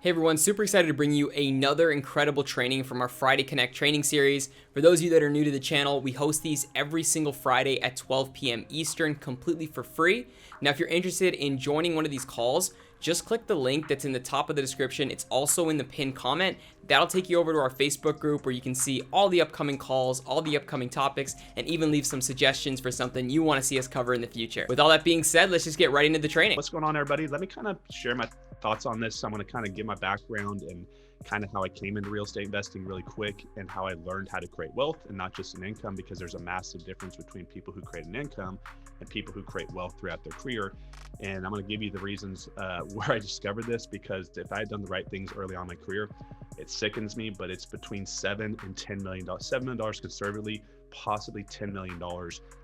Hey everyone, super excited to bring you another incredible training from our Friday Connect training series. For those of you that are new to the channel, we host these every single Friday at 12 p.m. Eastern, completely for free. Now, if you're interested in joining one of these calls, just click the link that's in the top of the description. It's also in the pinned comment. That'll take you over to our Facebook group where you can see all the upcoming calls, all the upcoming topics, and even leave some suggestions for something you want to see us cover in the future. With all that being said, let's just get right into the training. What's going on, everybody? Let me kind of share my thoughts on this. I'm going to kind of give my background and kind of how I came into real estate investing really quick and how I learned how to create wealth and not just an income, because there's a massive difference between people who create an income and people who create wealth throughout their career. And I'm going to give you the reasons where I discovered this, because if I had done the right things early on in my career, it sickens me, but it's between $7 and $10 million, $7 million conservatively, possibly $10 million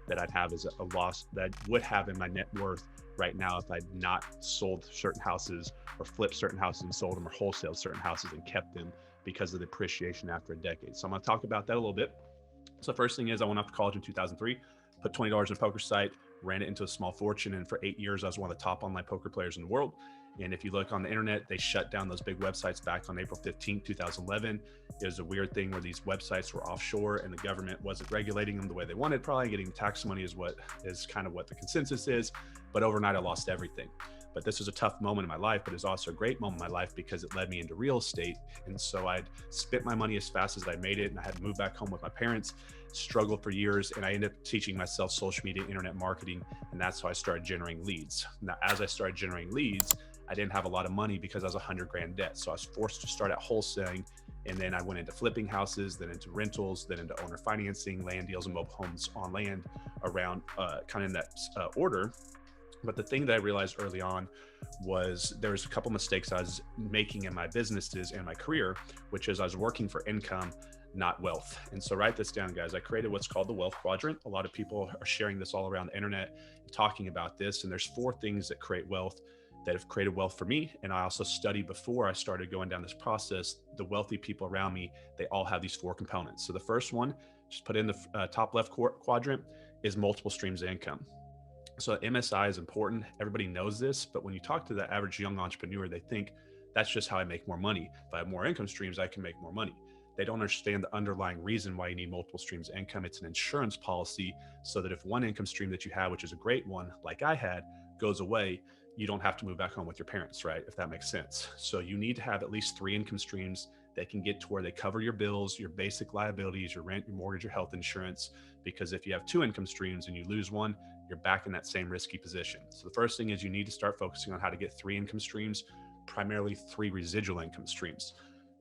that I'd have as a loss that I would have in my net worth right now if I'd not sold certain houses or flipped certain houses and sold them, or wholesaled certain houses and kept them because of the appreciation after a decade. So I'm going to talk about that a little bit. So first thing is, I went off to college in 2003, put $20 in a poker site, ran it into a small fortune. And for 8 years, I was one of the top online poker players in the world. And if you look on the internet, they shut down those big websites back on April 15th, 2011. It was a weird thing where these websites were offshore and the government wasn't regulating them the way they wanted. Probably getting tax money is kind of what the consensus is. But overnight, I lost everything. But this was a tough moment in my life, but it's also a great moment in my life because it led me into real estate. And so I'd spent my money as fast as I made it, and I had to move back home with my parents, struggled for years, and I ended up teaching myself social media, internet marketing, and that's how I started generating leads. Now, as I started generating leads, I didn't have a lot of money because I was $100,000 debt. So I was forced to start at wholesaling. And then I went into flipping houses, then into rentals, then into owner financing, land deals, and mobile homes on land around kind of in that order. But the thing that I realized early on was there was a couple mistakes I was making in my businesses and my career, which is I was working for income, not wealth. And so write this down, guys. I created what's called the wealth quadrant. A lot of people are sharing this all around the internet and talking about this. And there's 4 things that create wealth, that have created wealth for me. And I also studied before I started going down this process, the wealthy people around me, they all have these 4 components. So the first one, just put in the top left quadrant, is multiple streams of income. So MSI is important. Everybody knows this, but when you talk to the average young entrepreneur, they think that's just how I make more money. If I have more income streams, I can make more money. They don't understand the underlying reason why you need multiple streams of income. It's an insurance policy so that if one income stream that you have, which is a great one, like I had, goes away, you don't have to move back home with your parents, right? If that makes sense. So you need to have at least 3 income streams that can get to where they cover your bills, your basic liabilities, your rent, your mortgage, your health insurance. Because if you have 2 income streams and you lose one, you're back in that same risky position. So the first thing is you need to start focusing on how to get 3 income streams, primarily 3 residual income streams.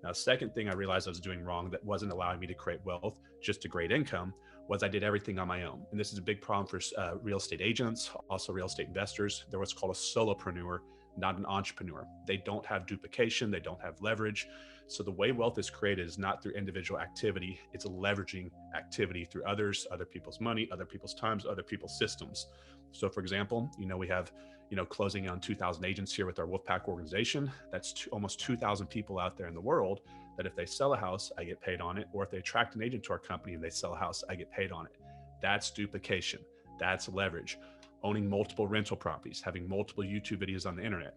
Now, the second thing I realized I was doing wrong that wasn't allowing me to create wealth, just to create income, was I did everything on my own. And this is a big problem for real estate agents, also real estate investors. They're what's called a solopreneur, not an entrepreneur. They don't have duplication. They don't have leverage. So the way wealth is created is not through individual activity. It's leveraging activity through others, other people's money, other people's times, other people's systems. So for example, we have, closing on 2,000 agents here with our Wolfpack organization. That's almost 2,000 people out there in the world that if they sell a house, I get paid on it. Or if they attract an agent to our company and they sell a house, I get paid on it. That's duplication. That's leverage. Owning multiple rental properties, having multiple YouTube videos on the internet.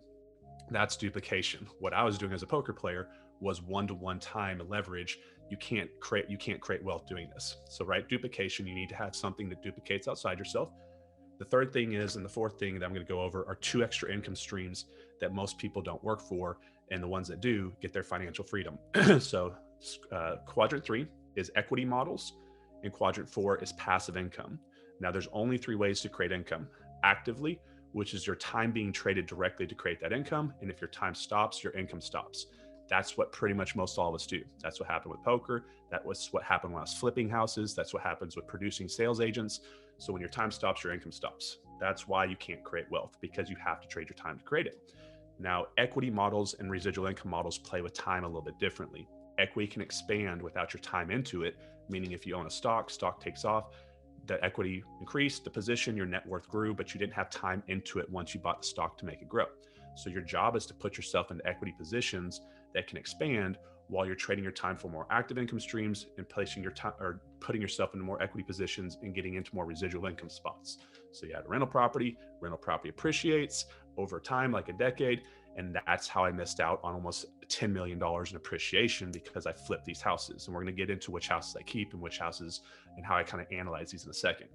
That's duplication. What I was doing as a poker player was one-to-one time leverage. You can't create wealth doing this. So right, duplication, you need to have something that duplicates outside yourself. The third thing is, and the fourth thing that I'm going to go over, are 2 extra income streams that most people don't work for, and the ones that do get their financial freedom. So quadrant 3 is equity models, and quadrant 4 is passive income. Now there's only 3 ways to create income: actively, which is your time being traded directly to create that income. And if your time stops, your income stops. That's what pretty much most all of us do. That's what happened with poker. That was what happened when I was flipping houses. That's what happens with producing sales agents. So when your time stops, your income stops. That's why you can't create wealth, because you have to trade your time to create it. Now, equity models and residual income models play with time a little bit differently. Equity can expand without your time into it, meaning if you own a stock takes off, the equity increased, the position, your net worth grew, but you didn't have time into it once you bought the stock to make it grow. So your job is to put yourself into equity positions that can expand while you're trading your time for more active income streams and placing your time or putting yourself into more equity positions and getting into more residual income spots. So you had a rental property appreciates over time, like a decade, And that's how I missed out on almost $10 million in appreciation, because I flipped these houses. And we're going to get into which houses I keep and which houses, and how I kind of analyze these in a second.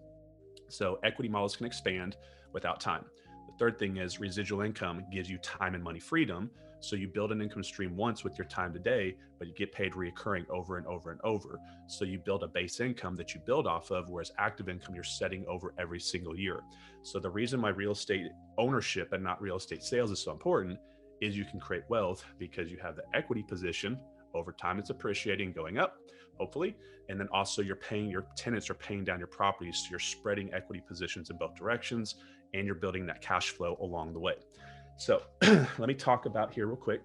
So equity models can expand without time. The third thing is residual income gives you time and money freedom. So you build an income stream once with your time today, but you get paid reoccurring over and over and over. So you build a base income that you build off of, whereas active income you're setting over every single year. So the reason why real estate ownership and not real estate sales is so important is you can create wealth because you have the equity position. Over time, it's appreciating, going up, hopefully. And then also your tenants are paying down your properties. So you're spreading equity positions in both directions, and you're building that cash flow along the way. So let me talk about here real quick,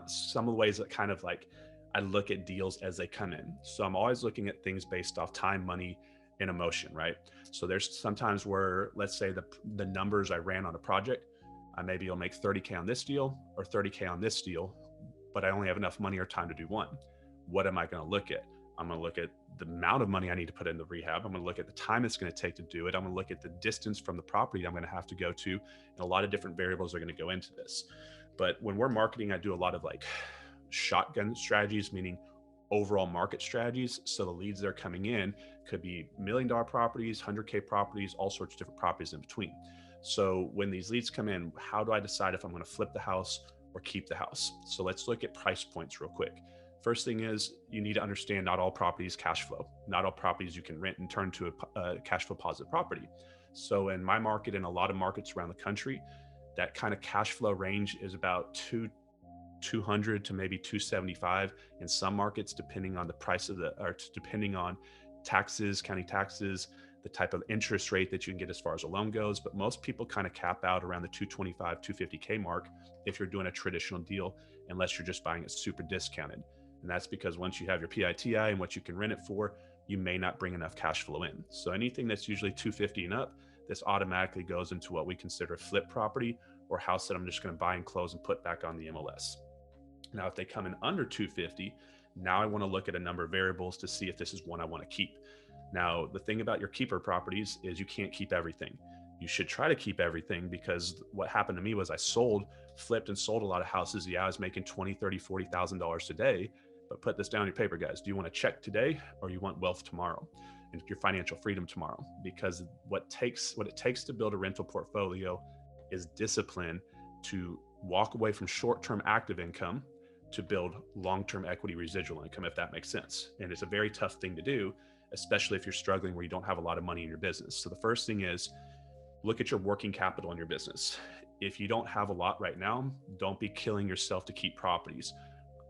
some of the ways that kind of like I look at deals as they come in. So I'm always looking at things based off time, money, and emotion, right? So there's sometimes where, let's say the numbers I ran on a project, I maybe will make 30K on this deal or 30K on this deal, but I only have enough money or time to do one. What am I going to look at? I'm going to look at the amount of money I need to put in the rehab. I'm going to look at the time it's going to take to do it. I'm going to look at the distance from the property I'm going to have to go to. And a lot of different variables are going to go into this. But when we're marketing, I do a lot of like shotgun strategies, meaning overall market strategies. So the leads that are coming in could be $1 million properties, 100K properties, all sorts of different properties in between. So when these leads come in, how do I decide if I'm going to flip the house or keep the house? So let's look at price points real quick. First thing is you need to understand not all properties cash flow. Not all properties you can rent and turn to a cash flow positive property. So in my market and a lot of markets around the country, that kind of cash flow range is about 200 to maybe 275 in some markets, depending on the price of depending on taxes, county taxes, the type of interest rate that you can get as far as a loan goes. But most people kind of cap out around the 225, 250K mark if you're doing a traditional deal, unless you're just buying it super discounted. And that's because once you have your PITI and what you can rent it for, you may not bring enough cash flow in. So anything that's usually 250 and up, this automatically goes into what we consider a flip property, or house that I'm just going to buy and close and put back on the MLS. Now, if they come in under 250, now I want to look at a number of variables to see if this is one I want to keep. Now, the thing about your keeper properties is you can't keep everything. You should try to keep everything, because what happened to me was I flipped and sold a lot of houses. Yeah, I was making $20,000, $30,000, $40,000 today, but put this down on your paper, guys. Do you want a check today, or you want wealth tomorrow and your financial freedom tomorrow? Because what it takes to build a rental portfolio is discipline to walk away from short-term active income to build long-term equity residual income, if that makes sense. And it's a very tough thing to do, especially if you're struggling where you don't have a lot of money in your business. So the first thing is look at your working capital in your business. If you don't have a lot right now, don't be killing yourself to keep properties.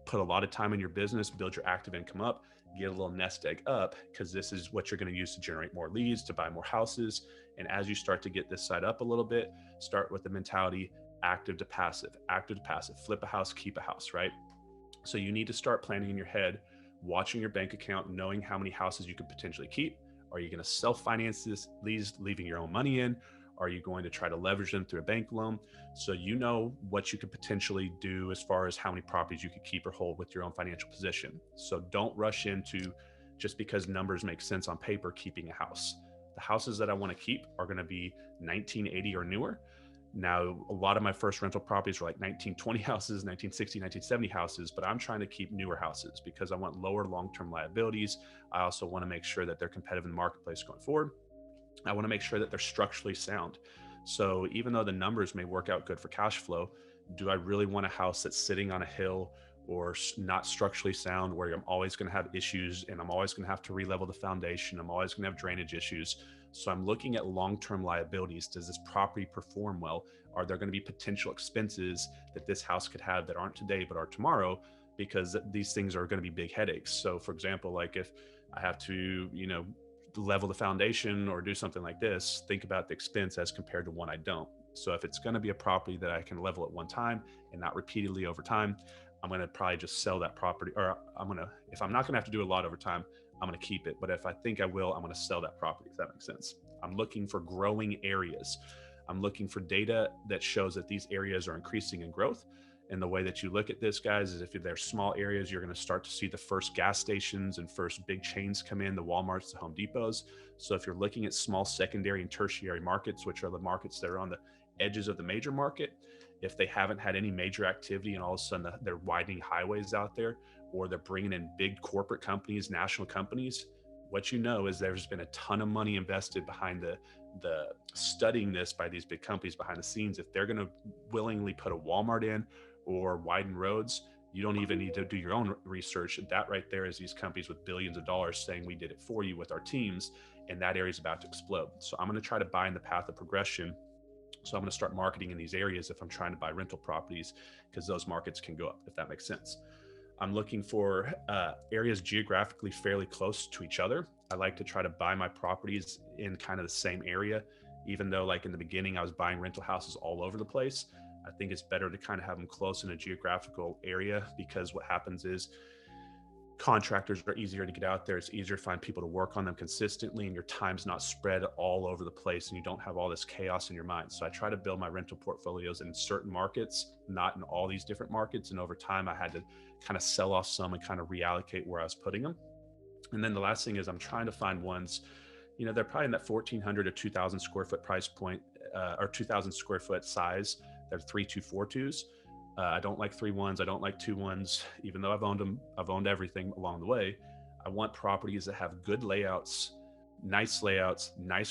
Put a lot of time in your business, build your active income up, get a little nest egg up, because this is what you're going to use to generate more leads, to buy more houses. And as you start to get this side up a little bit, start with the mentality active to passive, flip a house, keep a house, right? So you need to start planning in your head, watching your bank account, knowing how many houses you could potentially keep. Are you going to self-finance these, leaving your own money in? Are you going to try to leverage them through a bank loan? So you know what you could potentially do as far as how many properties you could keep or hold with your own financial position. So don't rush into, just because numbers make sense on paper, keeping a house. The houses that I want to keep are going to be 1980 or newer. Now, a lot of my first rental properties were like 1920 houses, 1960, 1970 houses, but I'm trying to keep newer houses because I want lower long-term liabilities. I also want to make sure that they're competitive in the marketplace going forward. I want to make sure that they're structurally sound. So even though the numbers may work out good for cash flow, do I really want a house that's sitting on a hill or not structurally sound, where I'm always going to have issues and I'm always going to have to re-level the foundation? I'm always going to have drainage issues. So I'm looking at long-term liabilities. Does this property perform well? Are there going to be potential expenses that this house could have that aren't today but are tomorrow? Because these things are going to be big headaches. So for example, like if I have to, level the foundation or do something like this, think about the expense as compared to one I don't. So if it's going to be a property that I can level at one time and not repeatedly over time, I'm going to probably just sell that property, or if I'm not going to have to do a lot over time, I'm going to keep it. But if I think I will, I'm going to sell that property, if that makes sense. I'm looking for growing areas. I'm looking for data that shows that these areas are increasing in growth. And the way that you look at this, guys, is if they're small areas, you're going to start to see the first gas stations and first big chains come in, the Walmarts, the Home Depots. So if you're looking at small secondary and tertiary markets, which are the markets that are on the edges of the major market, if they haven't had any major activity and all of a sudden they're widening highways out there, or they're bringing in big corporate companies, national companies, what you know is there's been a ton of money invested behind the studying this by these big companies behind the scenes. If they're going to willingly put a Walmart in or widen roads, you don't even need to do your own research. That right there is these companies with billions of dollars saying we did it for you with our teams, and that area is about to explode. So I'm going to try to buy in the path of progression. So I'm going to start marketing in these areas if I'm trying to buy rental properties, because those markets can go up, if that makes sense. I'm looking for areas geographically fairly close to each other. I like to try to buy my properties in kind of the same area, even though like in the beginning I was buying rental houses all over the place. I think it's better to kind of have them close in a geographical area, because what happens is contractors are easier to get out there. It's easier to find people to work on them consistently, and your time's not spread all over the place, and you don't have all this chaos in your mind. So I try to build my rental portfolios in certain markets, not in all these different markets. And over time, I had to kind of sell off some and kind of reallocate where I was putting them. And then the last thing is I'm trying to find ones, they're probably in that 1,400 to 2,000 square foot price point, or 2,000 square foot size. They're 3.242s. I don't like 3.1s. I don't like 2.1s, even though I've owned them. I've owned everything along the way. I want properties that have good layouts, nice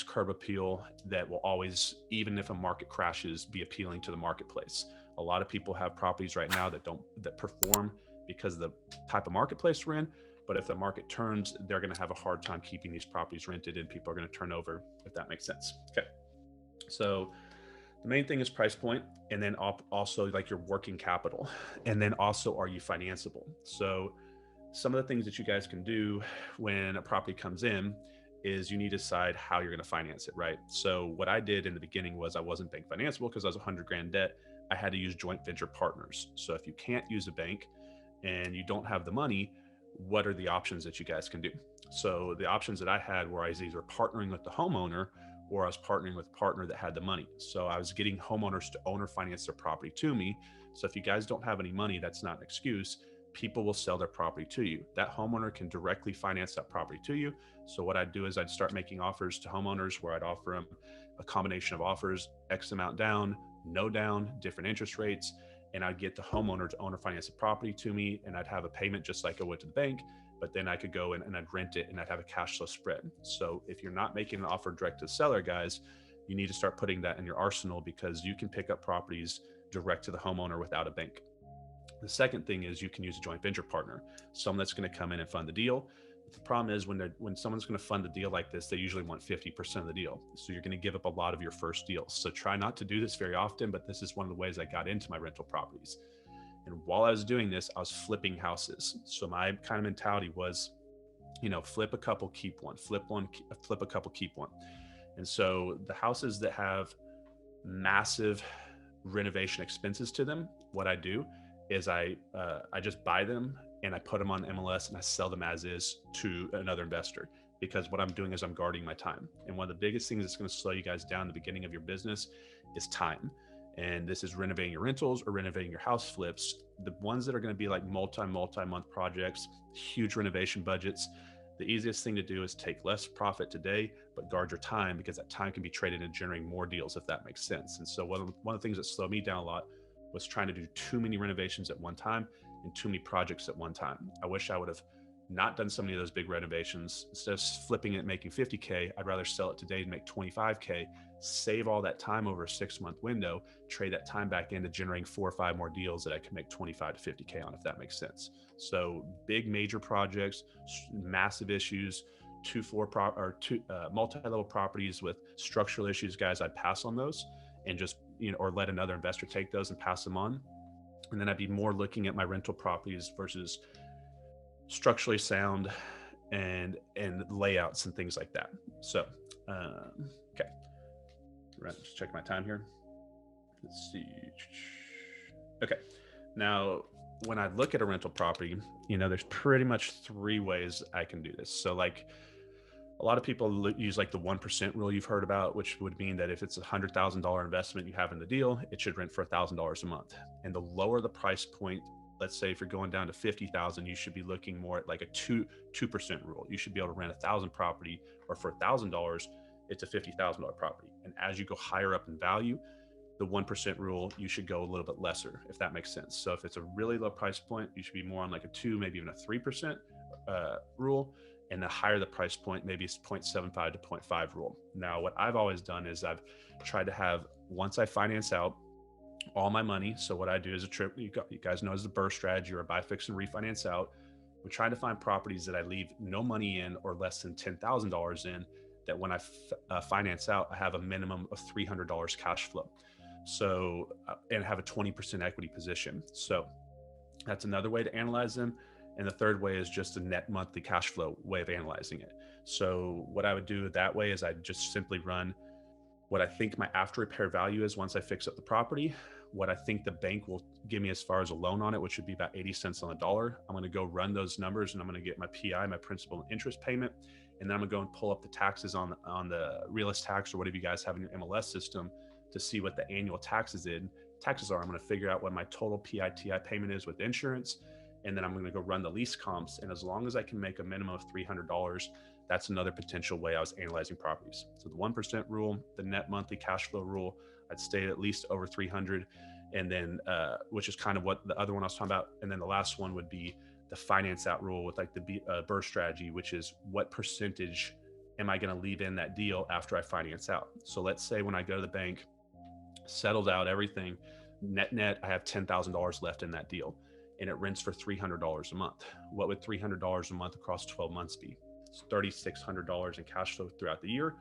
curb appeal that will always, even if a market crashes, be appealing to the marketplace. A lot of people have properties right now that perform because of the type of marketplace we're in. But if the market turns, they're going to have a hard time keeping these properties rented, and people are going to turn over, if that makes sense. Okay. So the main thing is price point, and then also like your working capital, and then also, are you financeable? So some of the things that you guys can do when a property comes in is you need to decide how you're going to finance it, right? So what I did in the beginning was I wasn't bank financeable because I was $100,000 debt. I had to use joint venture partners. So if you can't use a bank and you don't have the money, what are the options that you guys can do? So the options that I had were I was either partnering with the homeowner, or I was partnering with a partner that had the money. So I was getting homeowners to owner finance their property to me. So if you guys don't have any money, that's not an excuse. People will sell their property to you. That homeowner can directly finance that property to you. So what I'd do is I'd start making offers to homeowners where I'd offer them a combination of offers, X amount down, no down, different interest rates, and I'd get the homeowner to owner finance the property to me, and I'd have a payment just like I would to the bank, but then I could go in and I'd rent it and I'd have a cash flow spread. So if you're not making an offer direct to the seller, guys, you need to start putting that in your arsenal, because you can pick up properties direct to the homeowner without a bank. The second thing is you can use a joint venture partner, someone that's going to come in and fund the deal. But the problem is when someone's going to fund a deal like this, they usually want 50% of the deal. So you're going to give up a lot of your first deals. So try not to do this very often, but this is one of the ways I got into my rental properties. And while I was doing this, I was flipping houses. So my kind of mentality was, flip a couple, keep one, flip a couple, keep one. And so the houses that have massive renovation expenses to them, what I do is I just buy them and I put them on MLS and I sell them as is to another investor, because what I'm doing is I'm guarding my time. And one of the biggest things that's going to slow you guys down in the beginning of your business is time. And this is renovating your rentals or renovating your house flips. The ones that are going to be like multi-month projects, huge renovation budgets, the easiest thing to do is take less profit today, but guard your time, because that time can be traded into generating more deals, if that makes sense. And so one of the things that slowed me down a lot was trying to do too many renovations at one time and too many projects at one time. I wish I would have not done so many of those big renovations. Instead of flipping it and making 50K, I'd rather sell it today and make 25K, save all that time over a 6-month window, trade that time back into generating 4 or 5 more deals that I can make 25 to 50K on, if that makes sense. So big major projects, massive issues, multi-level properties with structural issues, guys, I'd pass on those and just, or let another investor take those and pass them on. And then I'd be more looking at my rental properties versus structurally sound and layouts and things like that. So, okay. Right, just check my time here. Let's see. Okay. Now, when I look at a rental property, there's pretty much 3 ways I can do this. So like a lot of people use like the 1% rule you've heard about, which would mean that if it's $100,000 investment you have in the deal, it should rent for $1,000 a month. And the lower the price point, let's say if you're going down to 50,000, you should be looking more at like a 2% rule. You should be able to rent 1,000 property, or for $1,000, it's a $50,000 property. And as you go higher up in value, the 1% rule, you should go a little bit lesser, if that makes sense. So if it's a really low price point, you should be more on like a 2, maybe even a 3% rule. And the higher the price point, maybe it's 0.75 to 0.5 rule. Now, what I've always done is I've tried to have, once I finance out all my money. So what I do is a trip, you guys know, as the burst strategy or buy, fix, and refinance out. We're trying to find properties that I leave no money in or less than $10,000 in, that when I finance out, I have a minimum of $300 cash flow. So, and have a 20% equity position. So that's another way to analyze them. And the third way is just a net monthly cash flow way of analyzing it. So what I would do that way is I just simply run what I think my after repair value is once I fix up the property, what I think the bank will give me as far as a loan on it, which would be about 80 cents on the dollar. I'm going to go run those numbers and I'm going to get my PI, my principal and interest payment. And then I'm going to go and pull up the taxes on the realist tax or whatever you guys have in your MLS system to see what the annual taxes are. I'm going to figure out what my total PITI payment is with insurance. And then I'm going to go run the lease comps. And as long as I can make a minimum of $300, that's another potential way I was analyzing properties. So the 1% rule, the net monthly cash flow rule, I'd stay at least over 300. And then, which is kind of what the other one I was talking about. And then the last one would be the finance out rule with like the burst strategy, which is what percentage am I going to leave in that deal after I finance out? So let's say when I go to the bank, settled out everything, net, I have $10,000 left in that deal and it rents for $300 a month. What would $300 a month across 12 months be? It's $3,600 in cash flow throughout the year.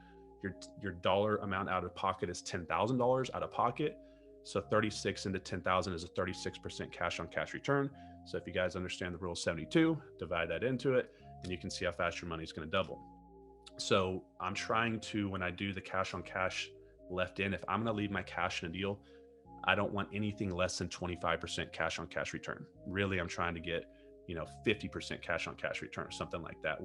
Your dollar amount out of pocket is $10,000 out of pocket. So 36 into 10,000 is a 36% cash on cash return. So if you guys understand the rule of 72, divide that into it, and you can see how fast your money is going to double. So I'm trying to, when I do the cash on cash left in, if I'm going to leave my cash in a deal, I don't want anything less than 25% cash on cash return. Really, I'm trying to get, 50% cash on cash return, something like that.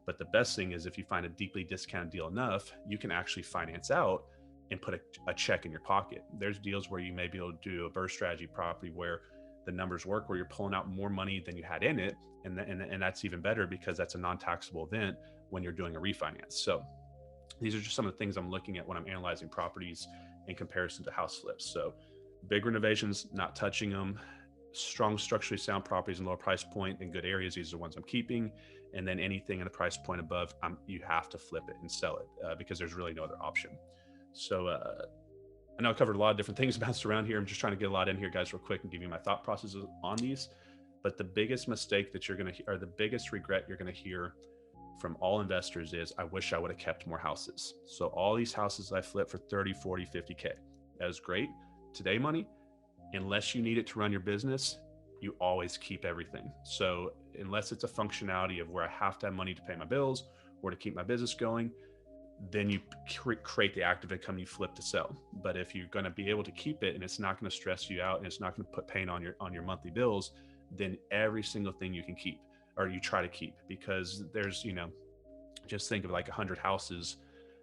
But the best thing is if you find a deeply discounted deal enough, you can actually finance out and put a check in your pocket. There's deals where you may be able to do a burst strategy property where the numbers work, where you're pulling out more money than you had in it. And that's even better because that's a non-taxable event when you're doing a refinance. So these are just some of the things I'm looking at when I'm analyzing properties in comparison to house flips. So big renovations, not touching them. Strong structurally sound properties and lower price point in good areas, these are the ones I'm keeping. And then anything in the price point above, you have to flip it and sell it because there's really no other option. So I know I covered a lot of different things bounced around here. I'm just trying to get a lot in here, guys, real quick and give you my thought processes on these. But the biggest mistake that you're going to, or the biggest regret you're going to hear from all investors is, I wish I would have kept more houses. So all these houses I flipped for 30, 40, 50K. That is great. Today money, unless you need it to run your business, you always keep everything. So unless it's a functionality of where I have to have money to pay my bills or to keep my business going, then you create the active income you flip to sell. But if you're going to be able to keep it and it's not going to stress you out and it's not going to put pain on your monthly bills, then every single thing you can keep, or you try to keep, because there's, just think of like 100 houses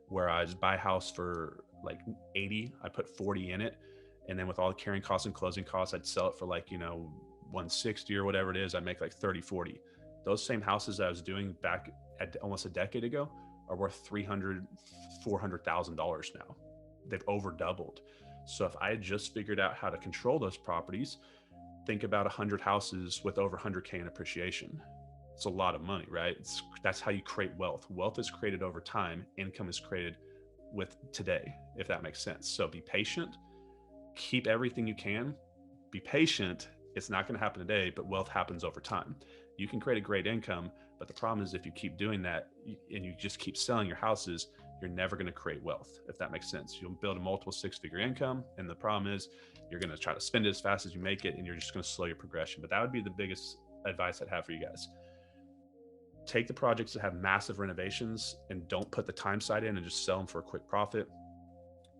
where I just buy a house for like 80, I put 40 in it. And then with all the carrying costs and closing costs, I'd sell it for like, 160 or whatever it is. I'd make like 30, 40. Those same houses I was doing back at almost a decade ago are worth $300,000, $400,000 now. They've over doubled. So if I had just figured out how to control those properties, think about 100 houses with over 100K in appreciation. It's a lot of money, right? That's how you create wealth. Wealth is created over time. Income is created with today, if that makes sense. So be patient, keep everything you can, be patient. It's not going to happen today, but wealth happens over time. You can create a great income, but the problem is if you keep doing that and you just keep selling your houses, you're never going to create wealth, if that makes sense. You'll build a multiple six-figure income, and the problem is you're going to try to spend it as fast as you make it, and you're just going to slow your progression. But that would be the biggest advice I'd have for you guys. Take the projects that have massive renovations and don't put the time side in and just sell them for a quick profit.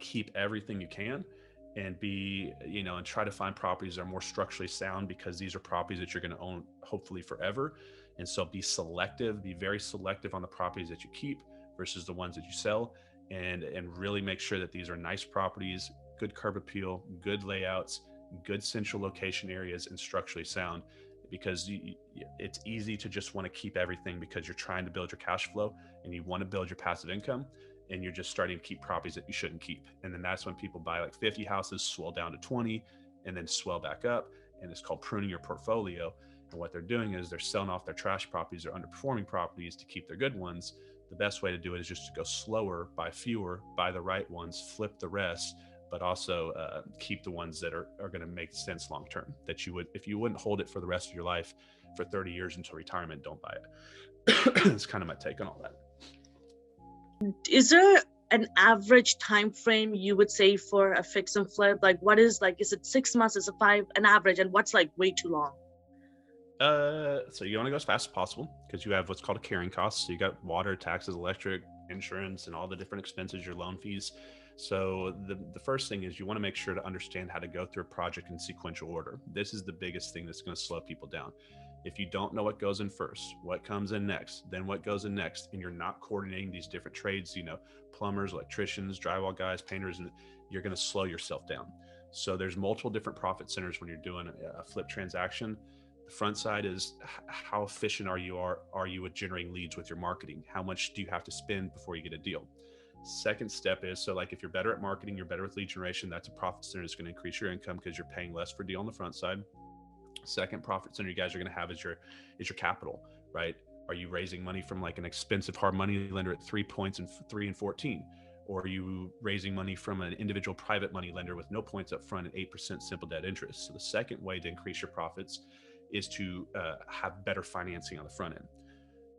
Keep everything you can and and try to find properties that are more structurally sound, because these are properties that you're going to own hopefully forever. And so be very selective on the properties that you keep versus the ones that you sell, and really make sure that these are nice properties, good curb appeal, good layouts, good central location areas, and structurally sound, because it's easy to just want to keep everything because you're trying to build your cash flow and you want to build your passive income. and you're just starting to keep properties that you shouldn't keep. And then that's when people buy like 50 houses, swell down to 20, and then swell back up. And it's called pruning your portfolio. And what they're doing is they're selling off their trash properties or underperforming properties to keep their good ones. The best way to do it is just to go slower, buy fewer, buy the right ones, flip the rest, but also keep the ones that are going to make sense long term. That you would, if you wouldn't hold it for the rest of your life for 30 years until retirement, don't buy it. It's kind of my take on all that. Is there an average time frame you would say for a fix and flip? Like, what is like, is it 6 months? Is it 5, an average? And what's like way too long? So you want to go as fast as possible because you have what's called a carrying cost. So you got water, taxes, electric, insurance, and all the different expenses, your loan fees. So the first thing is you want to make sure to understand how to go through a project in sequential order. This is the biggest thing that's going to slow people down. If you don't know what goes in first, what comes in next, then what goes in next, and you're not coordinating these different trades, plumbers, electricians, drywall guys, painters, and you're going to slow yourself down. So there's multiple different profit centers when you're doing a flip transaction. The front side is how efficient are you with generating leads with your marketing? How much do you have to spend before you get a deal? Second step is, so like if you're better at marketing, you're better with lead generation, that's a profit center that's going to increase your income because you're paying less for deal on the front side. Second profit center you guys are going to have is your capital, right? Are you raising money from like an expensive hard money lender at 3 points and 3 and 14? Or are you raising money from an individual private money lender with no points up front and 8% simple debt interest? So the second way to increase your profits is to have better financing on the front end.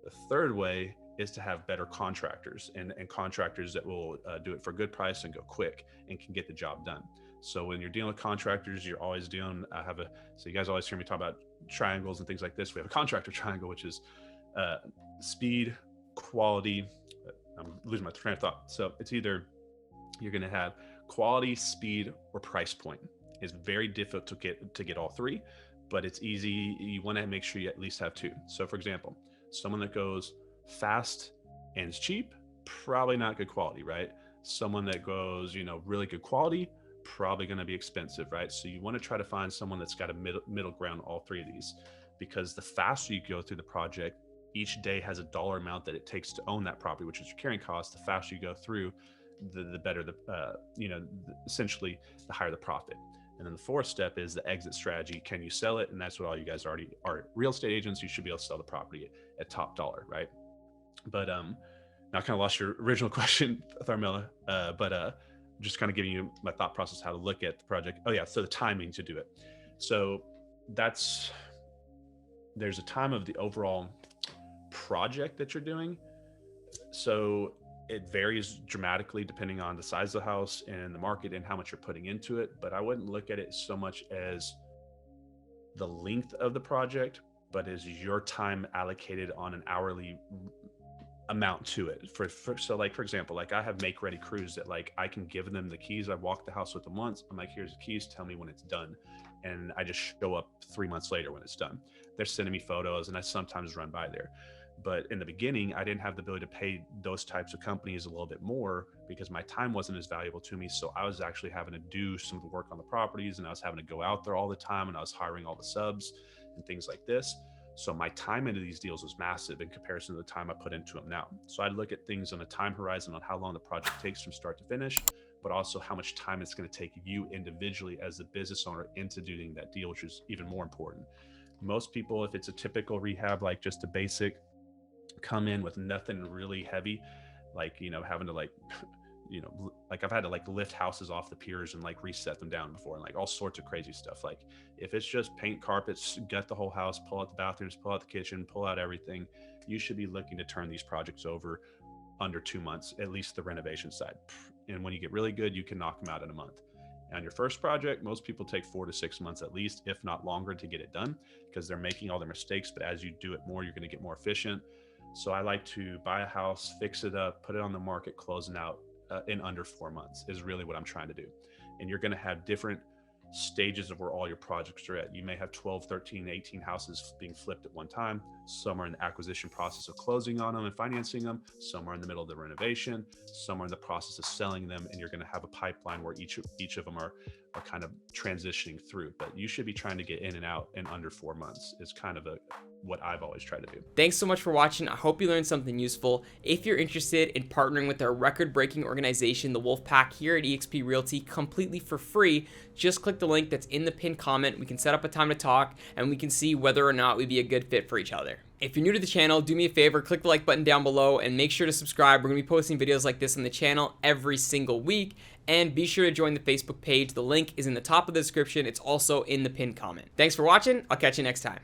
The third way is to have better contractors and contractors that will do it for a good price and go quick and can get the job done. So when you're dealing with contractors, you're always dealing, so you guys always hear me talk about triangles and things like this. We have a contractor triangle, which is speed, quality. I'm losing my train of thought. So it's either you're going to have quality, speed, or price point. It's very difficult to get all three, but it's easy. You want to make sure you at least have two. So for example, someone that goes fast and is cheap, probably not good quality, right? Someone that goes, really good quality, probably going to be expensive, right? So you want to try to find someone that's got a middle ground, all three of these, because the faster you go through the project, each day has a dollar amount that it takes to own that property, which is your carrying cost. The faster you go through, the better essentially the higher the profit. And then the fourth step is the exit strategy. Can you sell it? And that's what all you guys already are. Real estate agents, you should be able to sell the property at top dollar, right? But now I kind of lost your original question, Tharmila, but just kind of giving you my thought process, how to look at the project. Oh yeah, so the timing to do it. So there's a time of the overall project that you're doing. So it varies dramatically depending on the size of the house and the market and how much you're putting into it. But I wouldn't look at it so much as the length of the project, but as your time allocated on an hourly amount to it. So like, for example, like I have make ready crews that like I can give them the keys. I've walked the house with them once. I'm like, here's the keys, tell me when it's done. And I just show up 3 months later when it's done. They're sending me photos and I sometimes run by there. But in the beginning, I didn't have the ability to pay those types of companies a little bit more because my time wasn't as valuable to me. So I was actually having to do some of the work on the properties and I was having to go out there all the time and I was hiring all the subs and things like this. So my time into these deals was massive in comparison to the time I put into them now. So I look at things on a time horizon on how long the project takes from start to finish, but also how much time it's going to take you individually as the business owner into doing that deal, which is even more important. Most people, if it's a typical rehab, like just a basic, come in with nothing really heavy, like, having to like I've had to like lift houses off the piers and like reset them down before and like all sorts of crazy stuff. Like if it's just paint carpets, gut the whole house, pull out the bathrooms, pull out the kitchen, pull out everything, you should be looking to turn these projects over under 2 months, at least the renovation side. And when you get really good, you can knock them out in a month. On your first project, most people take 4 to 6 months at least, if not longer, to get it done because they're making all their mistakes. But as you do it more, you're going to get more efficient. So I like to buy a house, fix it up, put it on the market, closing out in under 4 months is really what I'm trying to do. And you're going to have different stages of where all your projects are at. You may have 12, 13, 18 houses being flipped at one time. Some are in the acquisition process of closing on them and financing them. Some are in the middle of the renovation. Some are in the process of selling them. And you're going to have a pipeline where each of them are kind of transitioning through. But you should be trying to get in and out in under 4 months is kind of what I've always tried to do. Thanks so much for watching. I hope you learned something useful. If you're interested in partnering with our record-breaking organization, the Wolfpack, here at eXp Realty completely for free, just click the link that's in the pinned comment. We can set up a time to talk and we can see whether or not we'd be a good fit for each other. If you're new to the channel, do me a favor, click the like button down below and make sure to subscribe. We're going to be posting videos like this on the channel every single week. And be sure to join the Facebook page. The link is in the top of the description. It's also in the pinned comment. Thanks for watching. I'll catch you next time.